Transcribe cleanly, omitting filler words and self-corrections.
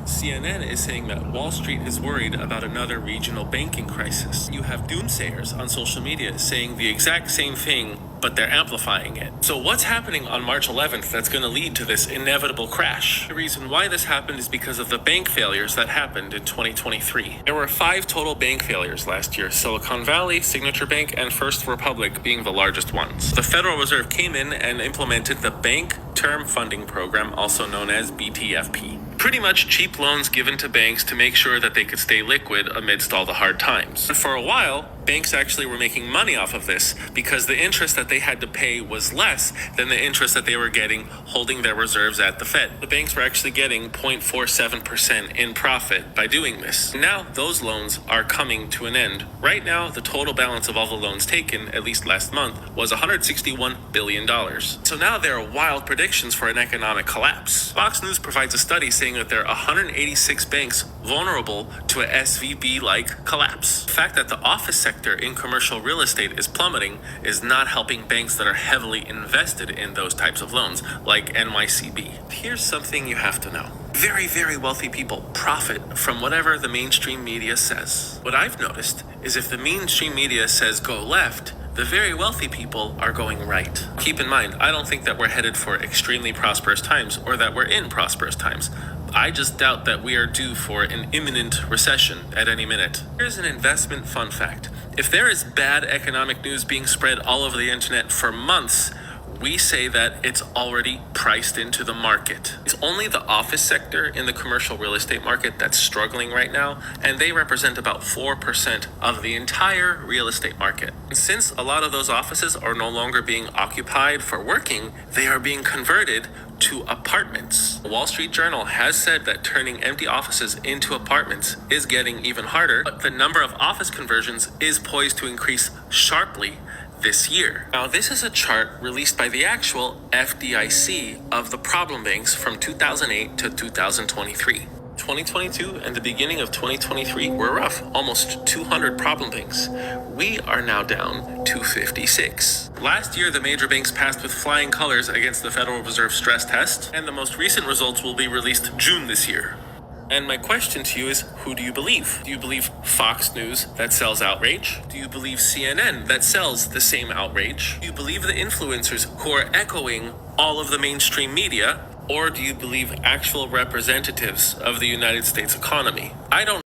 CNN is saying that Wall Street is worried about another regional banking crisis. You have doomsayers on social media saying the exact same thing, but they're amplifying it. So what's happening on March 11th that's going to lead to this inevitable crash? The reason why this happened is because of the bank failures that happened in 2023. There were 5 total bank failures last year, Silicon Valley, Signature Bank, and First Republic being the largest ones. The Federal Reserve came in and implemented the Bank Term Funding Program, also known as BTFP. Pretty much cheap loans given to banks to make sure that they could stay liquid amidst all the hard times. And for a while, banks actually were making money off of this because the interest that they had to pay was less than the interest that they were getting holding their reserves at the Fed. The banks were actually getting 0.47% in profit by doing this. Now, those loans are coming to an end. Right now, the total balance of all the loans taken, at least last month, was $161 billion. So now there are wild predictions for an economic collapse. Fox News provides a study saying that there are 186 banks vulnerable to a SVB-like collapse. The fact that the office sector in commercial real estate is plummeting is not helping banks that are heavily invested in those types of loans, like NYCB. Here's something you have to know. Very, very wealthy people profit from whatever the mainstream media says. What I've noticed is if the mainstream media says go left, the very wealthy people are going right. Keep in mind, I don't think that we're headed for extremely prosperous times or that we're in prosperous times. I just doubt that we are due for an imminent recession at any minute. Here's an investment fun fact. If there is bad economic news being spread all over the internet for months, we say that it's already priced into the market. It's only the office sector in the commercial real estate market that's struggling right now, and they represent about 4% of the entire real estate market. And since a lot of those offices are no longer being occupied for working, they are being converted to apartments. The Wall Street Journal has said that turning empty offices into apartments is getting even harder, but the number of office conversions is poised to increase sharply this year. Now, this is a chart released by the actual FDIC of the problem banks from 2008 to 2023. 2022 and the beginning of 2023 were rough, almost 200 problem banks. We are now down to 56. Last year, the major banks passed with flying colors against the Federal Reserve stress test, and the most recent results will be released June this year. And my question to you is, who do you believe? Do you believe Fox News that sells outrage? Do you believe CNN that sells the same outrage? Do you believe the influencers who are echoing all of the mainstream media? Or do you believe actual representatives of the United States economy? I don't